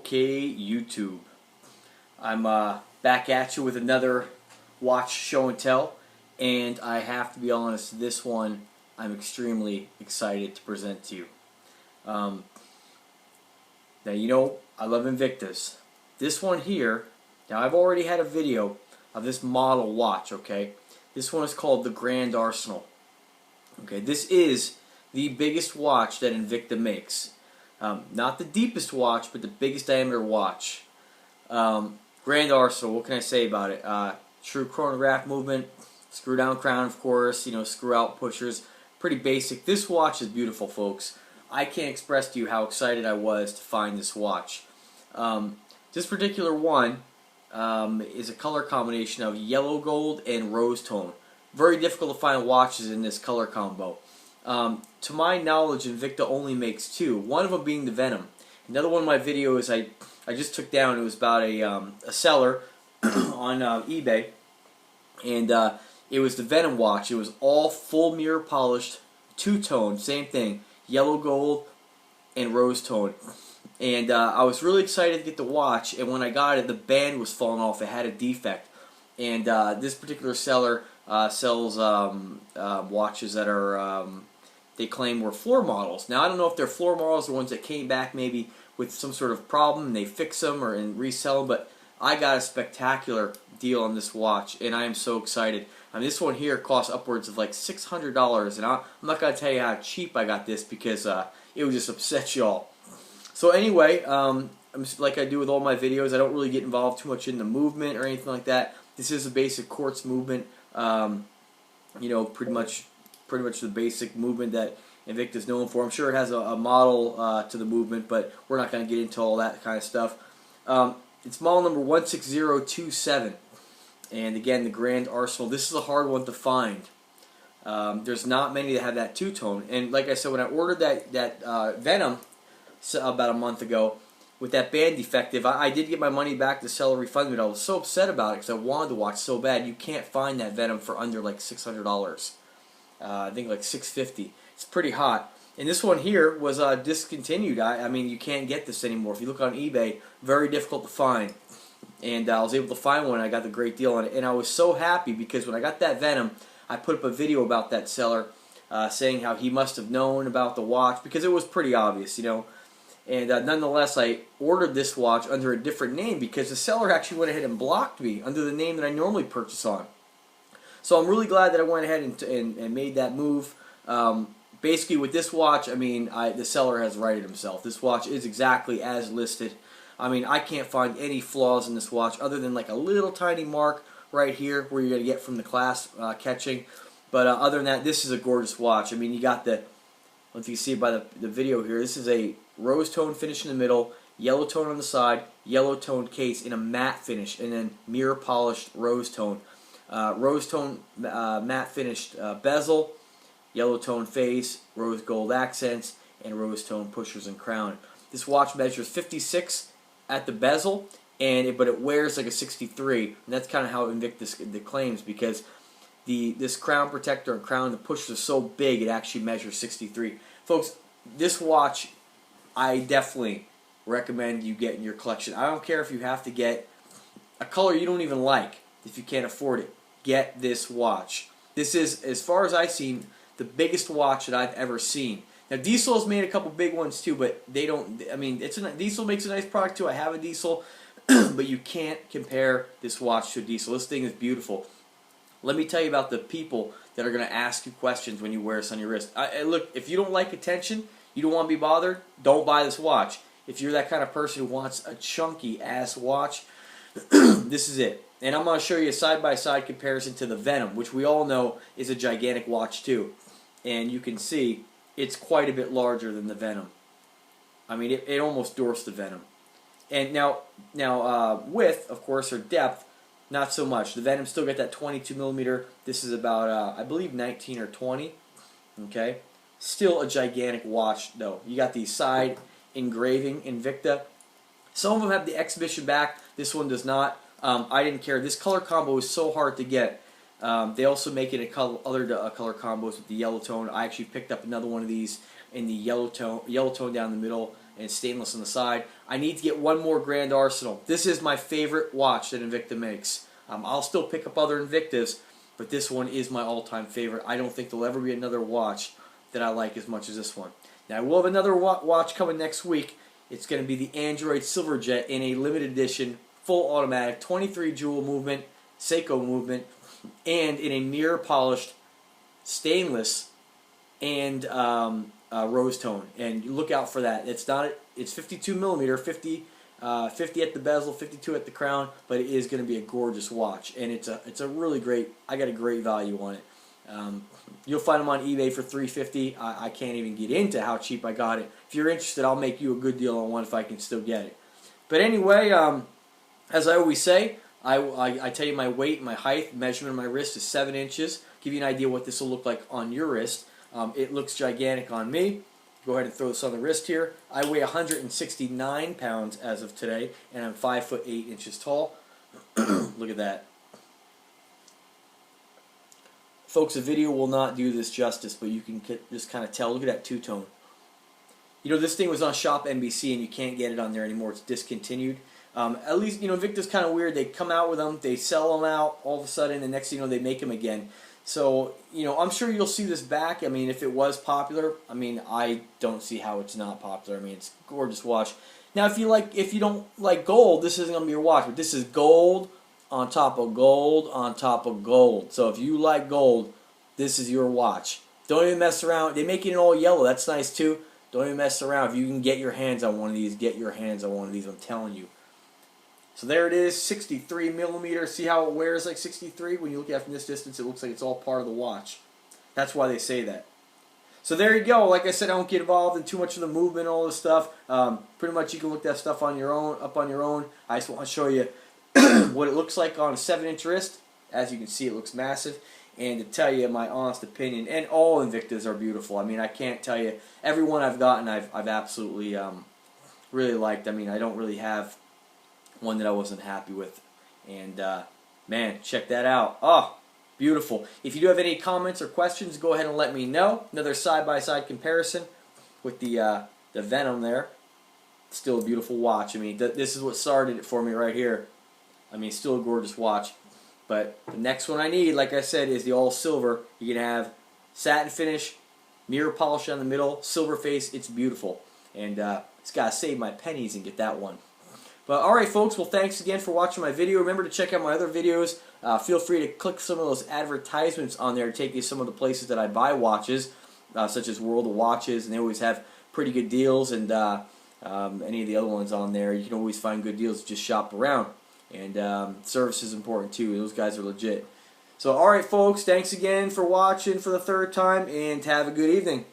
Okay, YouTube. I'm back at you with another watch show and tell, and I have to be honest, this one I'm extremely excited to present to you. Now, you know, I love Invictas. This one here, now I've already had a video of this model watch, okay? This one is called the Grand Arsenal. Okay, this is the biggest watch that Invicta makes. Not the deepest watch, but the biggest diameter watch. Grand Arsenal, what can I say about it? True chronograph movement, screw down crown, of course, you know, screw out pushers. Pretty basic. This watch is beautiful, folks. I can't express to you how excited I was to find this watch. This particular one is a color combination of yellow gold and rose tone. Very difficult to find watches in this color combo. To my knowledge, Invicta only makes two. One of them being the Venom. Another one of my videos I just took down. It was about a seller on eBay, and it was the Venom watch. It was all full mirror polished, two-tone, same thing, yellow gold and rose tone. And I was really excited to get the watch. And when I got it, the band was falling off. It had a defect. And this particular seller sells watches that are they claim were floor models. Now I don't know if they're floor models or ones that came back maybe with some sort of problem and they fix them and resell them, but I got a spectacular deal on this watch and I am so excited. I mean, this one here costs upwards of like $600, and I'm not going to tell you how cheap I got this because it would just upset y'all. So anyway, like I do with all my videos, I don't really get involved too much in the movement or anything like that. This is a basic quartz movement, you know, pretty much the basic movement that Invicta is known for. I'm sure it has a model to the movement, but we're not going to get into all that kind of stuff. It's model number 16027, and again, the Grand Arsenal. This is a hard one to find. There's not many that have that two-tone, and like I said, when I ordered that Venom about a month ago with that band defective, I did get my money back. The seller refunded me. I was so upset about it because I wanted to watch so bad. You can't find that Venom for under like $600. I think like $650. It's pretty hot. And this one here was discontinued. I mean, you can't get this anymore. If you look on eBay, very difficult to find. And I was able to find one. I got the great deal on it. And I was so happy because when I got that Venom, I put up a video about that seller saying how he must have known about the watch because it was pretty obvious, you know. And nonetheless, I ordered this watch under a different name because the seller actually went ahead and blocked me under the name that I normally purchase on. So I'm really glad that I went ahead and made that move. Basically, with this watch, I mean, the seller has righted himself. This watch is exactly as listed. I mean, I can't find any flaws in this watch other than like a little tiny mark right here where you're going to get from the class catching. But other than that, this is a gorgeous watch. I mean, you got the, I don't know if you can see it by the video here, this is a rose tone finish in the middle, yellow tone on the side, yellow tone case in a matte finish, and then mirror polished rose tone. Rose tone matte finished bezel, yellow tone face, rose gold accents, and rose tone pushers and crown. This watch measures 56 at the bezel, but it wears like a 63, and that's kind of how Invicta claims because this crown protector and crown, the pushers are so big it actually measures 63. Folks, this watch I definitely recommend you get in your collection. I don't care if you have to get a color you don't even like if you can't afford it. Get this watch. This is, as far as I've seen, the biggest watch that I've ever seen. Now, Diesel's made a couple big ones too, but they don't. I mean, Diesel makes a nice product too. I have a Diesel, but you can't compare this watch to a Diesel. This thing is beautiful. Let me tell you about the people that are going to ask you questions when you wear this on your wrist. Look, if you don't like attention, you don't want to be bothered, don't buy this watch. If you're that kind of person who wants a chunky ass watch, this is it. And I'm going to show you a side-by-side comparison to the Venom, which we all know is a gigantic watch too. And you can see it's quite a bit larger than the Venom. I mean, it almost dwarfs the Venom. And now width, of course, or depth, not so much. The Venom still got that 22 millimeter. This is about, I believe, 19 or 20. Okay, still a gigantic watch though. You got the side engraving Invicta. Some of them have the exhibition back. This one does not. I didn't care. This color combo is so hard to get. They also make it other color combos with the yellow tone. I actually picked up another one of these in the yellow tone down the middle and stainless on the side. I need to get one more Grand Arsenal. This is my favorite watch that Invicta makes. I'll still pick up other Invictas, but this one is my all-time favorite. I don't think there'll ever be another watch that I like as much as this one. Now, we'll have another watch coming next week. It's going to be the Android Silverjet in a limited edition, full automatic, 23 jewel movement, Seiko movement, and in a mirror polished stainless and rose tone. And look out for that. It's 52 millimeter, 50 at the bezel, 52 at the crown, but it is going to be a gorgeous watch, and it's a really great. I got a great value on it. You'll find them on eBay for $350. I can't even get into how cheap I got it. If you're interested, I'll make you a good deal on one if I can still get it. But anyway, as I always say, I tell you my weight, my height, measurement of my wrist is 7 inches. Give you an idea what this will look like on your wrist. It looks gigantic on me. Go ahead and throw this on the wrist here. I weigh 169 pounds as of today, and I'm 5'8" tall. Look at that. Folks, a video will not do this justice, but you can just kind of tell. Look at that two-tone. You know, this thing was on Shop NBC, and you can't get it on there anymore. It's discontinued. At least, you know, Invicta's kind of weird. They come out with them, they sell them out all of a sudden, and next thing you know, they make them again. So, you know, I'm sure you'll see this back. I mean, if it was popular, I mean, I don't see how it's not popular. I mean, it's a gorgeous watch. Now, if you don't like gold, this isn't going to be your watch, but this is gold on top of gold on top of gold. So if you like gold, this is your watch. Don't even mess around. They make it in all yellow. That's nice too. Don't even mess around. If you can get your hands on one of these, get your hands on one of these. I'm telling you. So there it is, 63 millimeter. See how it wears like 63? When you look at it from this distance, it looks like it's all part of the watch. That's why they say that. So there you go. Like I said, I don't get involved in too much of the movement, all this stuff. Pretty much you can look that stuff on your own, up on your own. I just want to show you what it looks like on a 7-inch wrist. As you can see, it looks massive. And to tell you my honest opinion, and all Invictas are beautiful. I mean, I can't tell you. Every one I've gotten, I've absolutely really liked. I mean, I don't really have one that I wasn't happy with. And, man, check that out. Oh, beautiful. If you do have any comments or questions, go ahead and let me know. Another side-by-side comparison with the Venom there. Still a beautiful watch. I mean, this is what started it for me right here. I mean, still a gorgeous watch. But the next one I need, like I said, is the all silver. You can have satin finish, mirror polish on the middle, silver face. It's beautiful. And it's got to save my pennies and get that one. But alright folks, well thanks again for watching my video. Remember to check out my other videos. Feel free to click some of those advertisements on there to take you to some of the places that I buy watches, such as World of Watches, and they always have pretty good deals, and any of the other ones on there. You can always find good deals, just shop around. And service is important too. Those guys are legit. So alright folks, thanks again for watching for the 3rd time, and have a good evening.